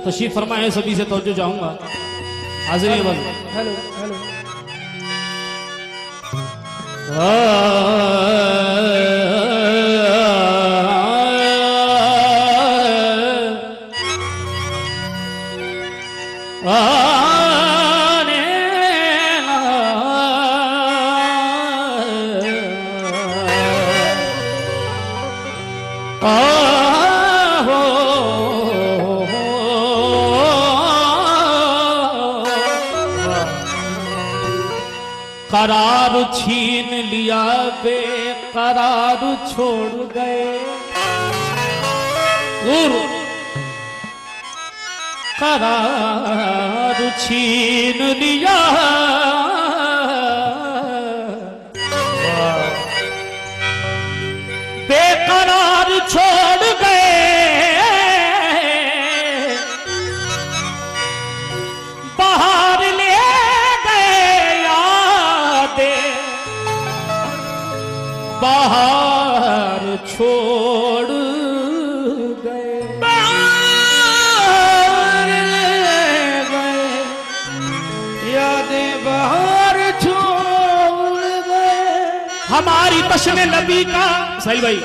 तशरीफ फरमाए, सभी से तवज्जो चाहूंगा। हाजिर बल हेलो हेलो करार छीन लिया, बेकरार छोड़ गए। करार छीन लिया, बेकरार छोड़ गए। बाहर ले बाहर छोड़ गए, बाहर ले गए, यादें बाहर छोड़ गए। हमारी तश्ने लबी का, सही भाई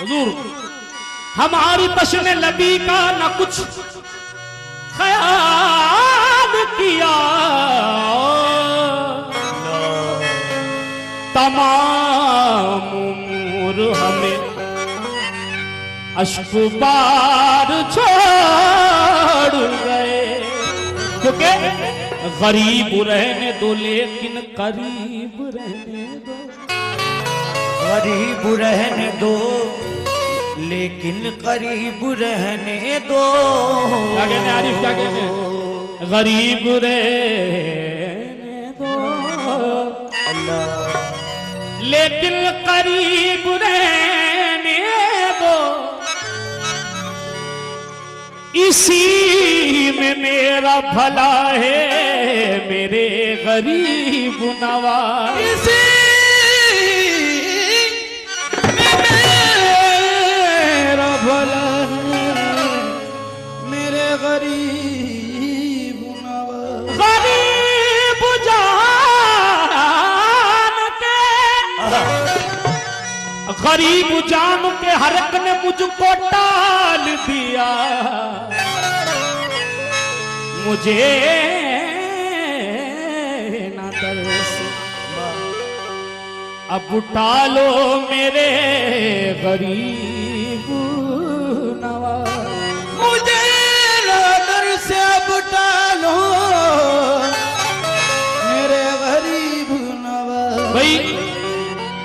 हुजूर, हमारी तश्ने लबी का न कुछ ख्याल किया। तमाम उम्र हमें अश्कबार छोड़ गए, क्योंकि गरीब रहने दो लेकिन करीब रहने दो। गरीब रहने दो लेकिन करीब रहने दो। क्या कहते हैं आरिफ, क्या कहते हैं? गरीब रहने दो अल्लाह, लेकिन करीब रहने दो। इसी में मेरा भला है मेरे गरीब नवाज। इसी में मेरा भला है मेरे गरीब नवाज। गरीब जान के, गरीब जान के हर एक ने मुझको टाल दिया। मुझे ना तरस, अब टालो मेरे गरीब नवाज। मुझे नजर से अब टालो मेरे गरीब नवाज। भाई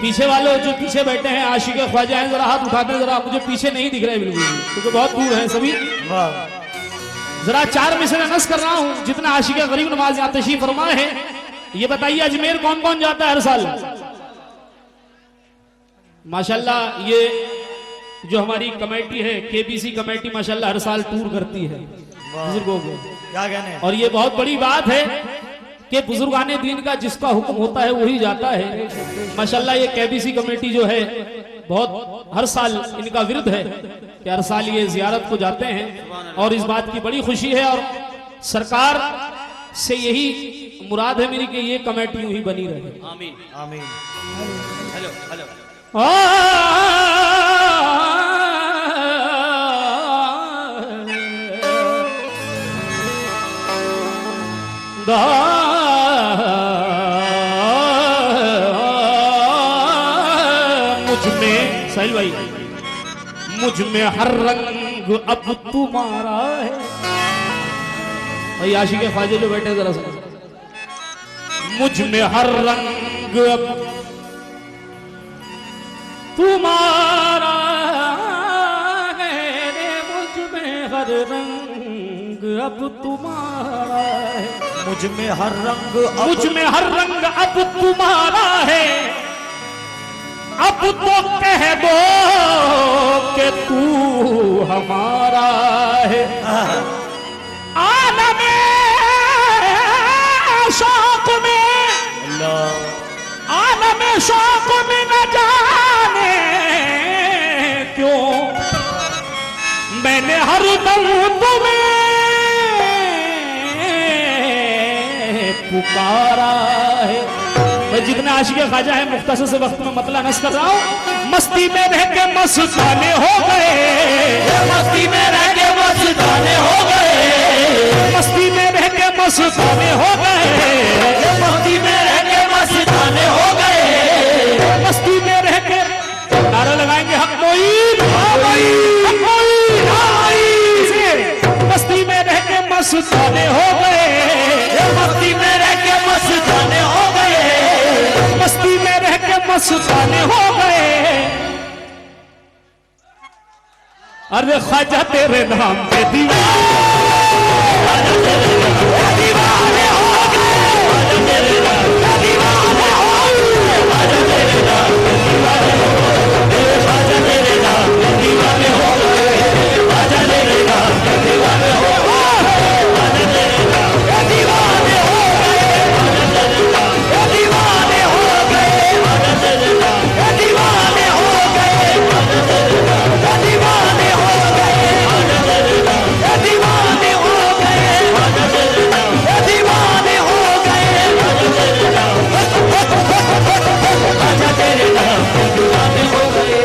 पीछे वाले जो पीछे बैठे हैं आशिक ख्वाजा हैं, जरा हाथ उठा दें जरा। मुझे पीछे नहीं दिख रहे बिल्कुल, क्योंकि बहुत दूर हैं सभी। जरा चार में से नस कर रहा हूं जितना आशिक गरीब नवाज यहाँ तशरीफ फरमाए हैं। ये बताइए अजमेर कौन कौन जाता है हर साल? माशाल्लाह ये जो हमारी कमेटी है केबीसी कमेटी माशाल्लाह हर साल टूर करती है बुजुर्गों को। क्या कहने, और ये बहुत बड़ी बात है कि बुजुर्गाने दीन का जिसका हुक्म होता है वही जाता है। माशाल्लाह ये केबीसी कमेटी जो है बहुत हर साल इनका विरद है कि हर साल ये जियारत को जाते हैं, और इस बात की बड़ी खुशी है। और सरकार से यही मुराद है मेरी कि ये कमेटी यूं ही बनी रहे। आमीन आमीन। हेलो हेलो मुझ में सही भाई, मुझ में हर रंग अब तुम्हारा है। भाई आशिक ख्वाजा जो बैठे जरा सा, मुझ में हर रंग अब तुम्हारा है रे, मुझ में हर रंग अब तुम्हारा है। मुझ में हर रंग, मुझ में हर रंग अब तुम्हारा है। अब तो कह दो कि तू हमारा है। आलम शौक में, आलम शौक में न जाने क्यों मैंने हर दम तुम्हें आशिक ख्वाजा है, मुख्तसर से वक्त में मतला नस कर रहा हूँ। मस्ती में रह के मस्ताने हो गए, मस्ती में रह के मस्ताने हो गए, मस्ती में रह के मस्ताने हो गए, मस्ती में रह के मस्ताने हो गए, मस्ती में रह के नारा लगाएंगे हक मोईन, मस्ती में रह के मस्ताने हो गए, मस्ती में रह के मस्ताने हो गए, मस्ती में रह के मस्ताने हो गए। अरे ख्वाजा तेरे नाम पे दीवाने हो गए, तेरे नाम पे दीवाने हो गए, तेरे नाम पे दीवाने हो गए, ख्वाजा तेरे नाम पे दीवाने हो गए, ख्वाजा तेरे नाम पे दीवाने हो गए, ख्वाजा तेरे नाम पे दीवाने हो गए, ख्वाजा तेरे नाम पे दीवाने हो गए, ख्वाजा तेरे नाम पे दीवाने हो गए, ख्वाजा तेरे नाम पे दीवाने हो गए, ख्वाजा तेरे नाम पे दीवाने हो गए, ख्वाजा तेरे नाम पे दीवाने हो गए, ख्वाजा तेरे नाम ख्वाजा तेरे नाम पे दीवाने हो गए।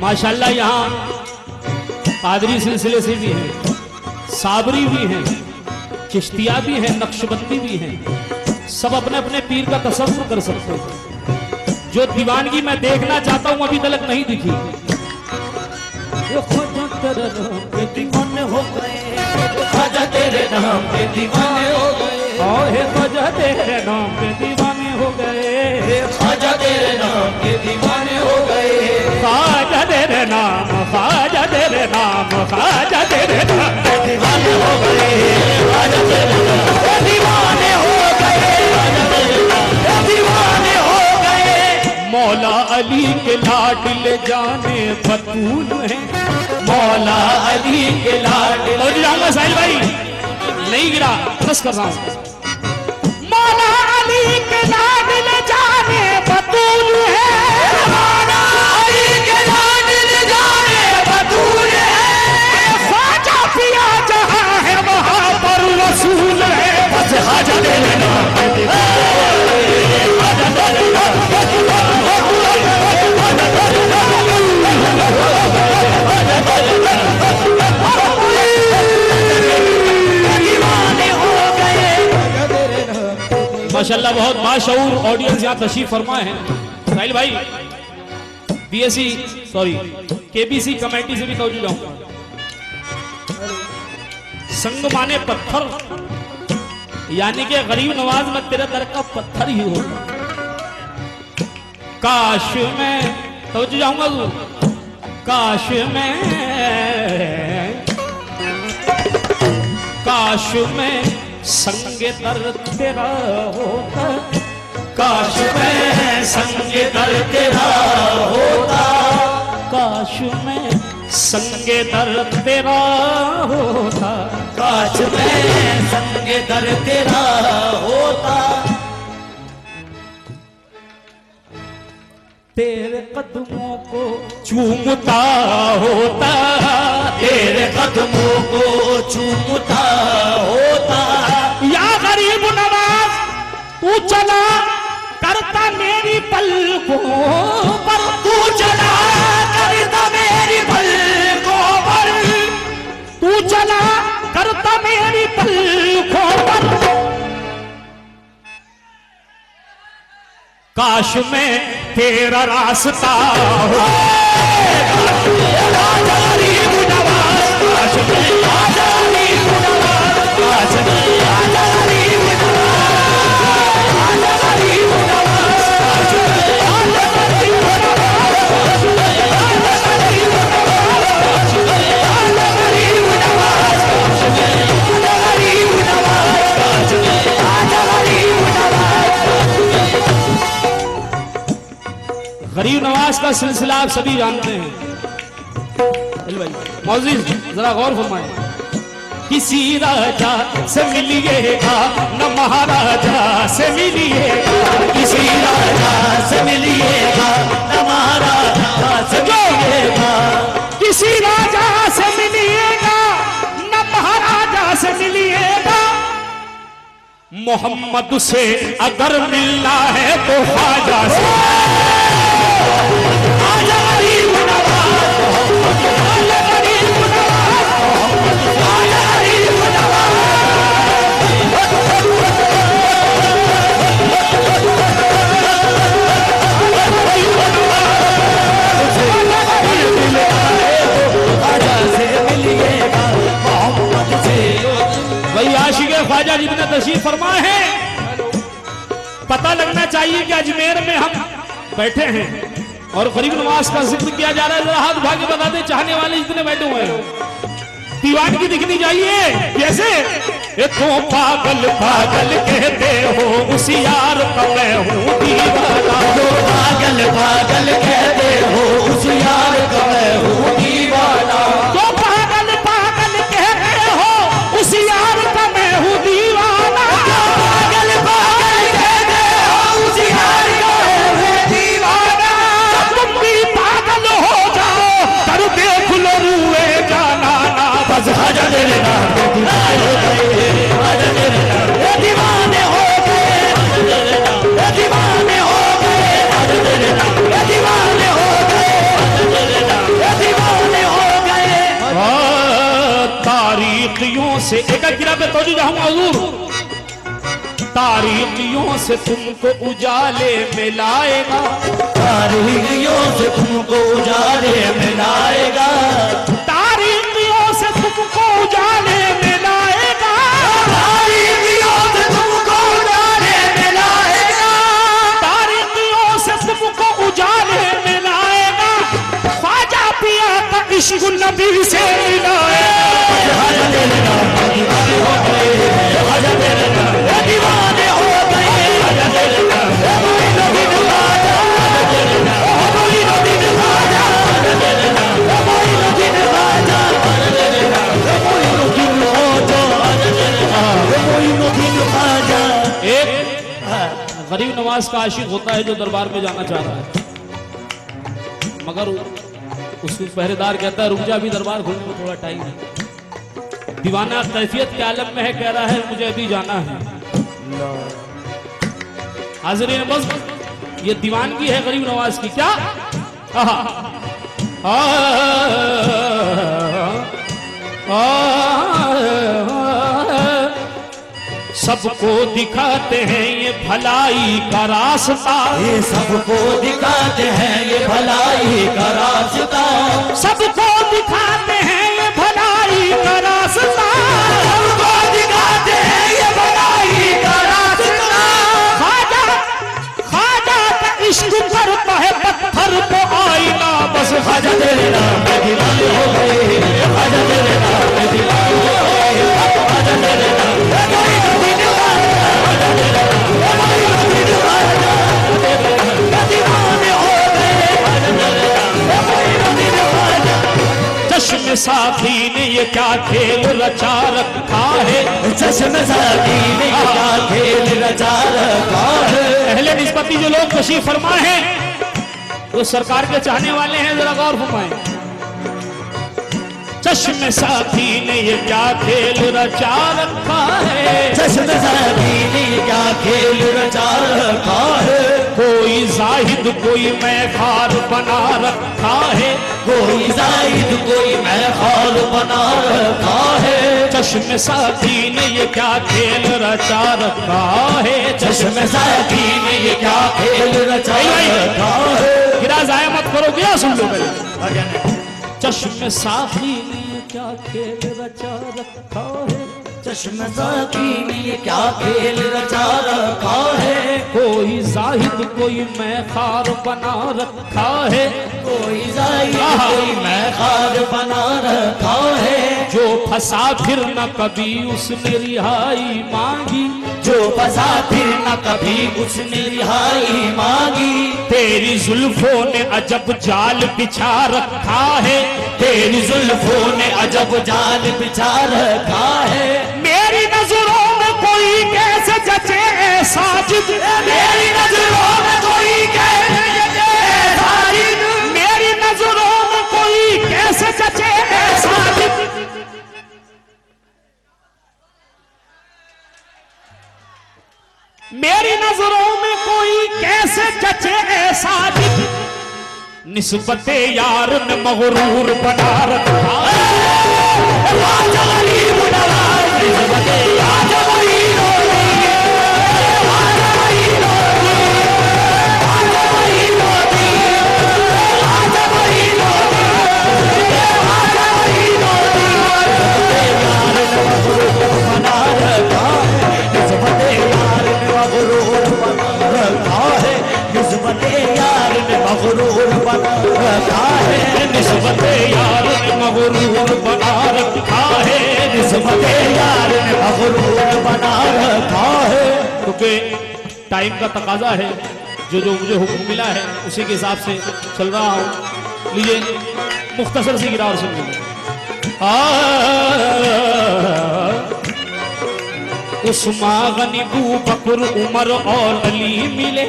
माशाल्लाह यहाँ कादरी सिलसिले से भी हैं, साबरी भी हैं, चिश्तिया भी हैं, नक्शबंदी भी हैं। सब अपने अपने पीर का तसव्वुर कर सकते हैं। जो दीवानगी मैं देखना चाहता हूं अभी तक नहीं दिखी। दीवाने हो गए, ख्वाजा तेरे नाम पे दीवाने हो गए, ख्वाजा तेरे नाम पे दीवाने हो गए, ख्वाजा तेरे नाम पे दीवाने हो गए, ख्वाजा तेरे नाम, ख्वाजा तेरे नाम, ख्वाजा तेरे नाम पे दीवाने हो गए, ख्वाजा तेरे नाम पे दीवाने हो गए, ख्वाजा तेरे नाम पे दीवाने हो गए। मौला अली के लाडले जाने बतूल है, मौला अली के लाडले, तो जाऊंगा साहिल भाई, नहीं गिरा बस कर रहा हूं। मौला अली के लाडले जाने बतूल है, मौला अली के लाडले जाने बतूल है, ख्वाजा पिया जहां है वहां पर रसूल है। बस ख्वाजा तेरे नाम पे दीवाने हो गए, ख्वाजा तेरे नाम पे दीवाने हो गए, ख्वाजा तेरे नाम पे दीवाने हो गए, ख्वाजा तेरे नाम पे दीवाने हो गए। माशाल्लाह बहुत बाशऊर ऑडियंस यहाँ तशरीफ फरमाए हैं। साहिल भाई बीएससी सॉरी केबीसी कमेटी से भी तवज्जो जाऊंगा। संग माने पत्थर, यानी कि गरीब नवाज में तेरे दर का पत्थर ही होगा। काश मैं तवज्जो जाऊंगा तू, काश मैं, काश मैं संगे दर तेरा होता, काश मैं संगे दर तेरा होता, काश मैं संगे दर तेरा होता, काश मैं संगे दर तेरा होता, तेरे कदमों को चूमता होता, तेरे कदमों को चूमता होता। या गरीब नवाज तू चला करता मेरी पलकों पर, तू चला करता मेरी पलकों पर, तू चला करता मेरी पलकों पर। काश मैं तेरा रास्ता हो, गरीब नवाज, काश मैं गरीब नवाज, काश मैं गरीब नवाज, गरीब नवाज, काश मैं गरीब नवाज, काश मैं गरीब नवाज, काश मैं गरीब नवाज, काश मैं गरीब नवाज, काश मैं गरीब नवाज। गरीब नवाज का सिलसिला आप सभी जानते हैं। मौजूद जरा गौर फरमाएं। किसी राजा से मिलिएगा न महाराजा से मिलिएगा, किसी राजा से मिलिएगा न महाराजा से मिलिएगा, किसी राजा से मिलिएगा न महाराजा से मिलिएगा। मोहम्मद से अगर मिलना है तो ख्वाजा से आजा गरीब नवाज, आजा गरीब नवाज, आजा गरीब नवाज। वही आशिक ख्वाजा जितने तशरीफ फरमा है, पता लगना चाहिए कि अजमेर में हम बैठे हैं और गरीब नवाज का जिक्र किया जा रहा है। जरा हाथ उठा के बता दे चाहने वाले जितने बैठे हुए हैं, दीवान की दिखनी चाहिए। कैसे ये तो पागल पागल कहते हो उस यार का मैं हूँ दीवाना, तो पागल पागल कहते हो उस यार का मैं हूँ दीवाना, तो पागल पागल कहते हो उस यार का मैं हूँ दीवाना, पागल पागल कहते हो उस यार का मैं हूँ दीवाना। तुम भी पागल हो जाओ कर देख लो रुए जाना ना, बस हजर ना दीवाने हो गए, दीवाने हो गए, दीवाने हो गए, दीवाने हो गए। तारीखियों से एक गिरा पे तोजो जाऊंगा हुजूर, तारीखियों से तुमको उजाले में लाएगा, तारीखियों से तुमको उजाले में लाएगा, तारीखियों से तुमको उजाले में लाएगा, तारीखियों से तुमको उजाले में लाएगा, तारीखियों से तुमको उजाले में लाएगा। ख्वाजा पिया का इश्क नबी से मिलाएगा, दीवाने हो गए, दीवाने हो गए, एक गरीब नवाज का आशिक होता है जो दरबार में जाना चाह रहा है, मगर उसको पहरेदार कहता है रुक जा, अभी दरबार खोलने में थोड़ा टाइम है। दीवाना कैफियत के आलम में है, कह रहा है मुझे अभी जाना है। हाज़रीन बस ये दीवानगी है गरीब नवाज की। क्या सबको दिखाते हैं ये भलाई का रास्ता, ये सबको दिखाते हैं ये भलाई का रास्ता, सबको दिखाते हैं ये भलाई का रास्ता, सबको दिखाते हैं ये भलाई का रास्ता। ख्वाजा ख्वाजा का इश्क करता है पत्थर को आईना, बस ख्वाजा तेरे नाम पे दीवाने हो गए, ख्वाजा तेरे नाम पे दीवाने हो गए, ख्वाजा तेरे नाम पे चश्मे साथी ने ये क्या खेल रचा रखा है, चश्मे साथी ने ये क्या खेल रचा रखा है। पहले निस्बती जो लोग तशरीफ फरमा है वो सरकार के चाहने वाले हैं, जरा गौर फरमाएं। चश्मे साथी ने ये क्या खेल रचा रखा है, चश्मे साथी ने ये क्या खेल रचा रखा है। कोई जाहिद कोई मैखार बना रखा है, कोई जाहिद कोई मैखार बना रखा है। चश्मे साथी ने ये क्या खेल रचा रखा है, चश्मे साथी ने ये क्या खेल रचा रखा है। गिरा जाया मत करो, गया सुन लो पहले। चश्मे साथी ने ये क्या खेल रचा रखा है, चश्मे साथी ने ये क्या खेल रचा रखा है। कोई जाहिद कोई मैखार बना रखा है, कोई जाहिद कोई मैखार बना रखा है। जो फंसा फिर न कभी उसने रिहाई मांगी, जो फंसा फिर न कभी उसने रिहाई मांगी। तेरी जुल्फों ने अजब जाल बिछा रखा है, तेरी जुल्फों ने अजब जाल बिछा रखा है। मेरी नजरों में कोई कैसे जचे साजिद, मेरी नजरों में कोई कैसे जचे साजिद, मेरी नजरों में कोई कैसे जचे साजिद। मेरी नजरों में कोई कैसे जचे ऐसा निस्बते यार ने मगरूर बना रखा। निस्बते यार ने मगरूर बना रखा है, निस्बते यार ने मगरूर बना रखा है। क्योंकि टाइम का तकाजा है, जो जो मुझे हुक्म मिला है उसी के हिसाब से चल रहा हूँ। लीजिए मुख्तसर सी गिरा और सुन लीजिए। उस्मान गनी बू बकर उमर और अली मिले,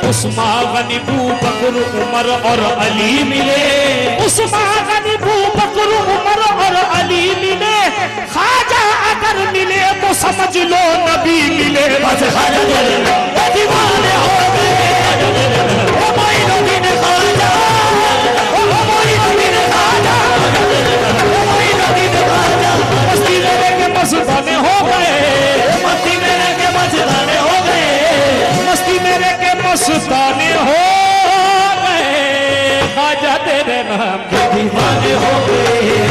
उस्मान गनी बू बकर उमर और अली मिले, उस्मान गनी बू बकर उमर और अली मिले। ख्वाजा अगर मिले तो समझ लो नबी मिले। बस दीवाने हो गए मोइनुद्दीन ख्वाजा, मोइनुद्दीन ख्वाजा, मोइनुद्दीन ख्वाजा। मस्ती मेरे के मस्ताने हो गए, मस्ती मेरे के मस्ताने हो गए, मस्ती मेरे के मस्ताने हो गए। ख्वाजा तेरे नाम के दीवाने हो गए।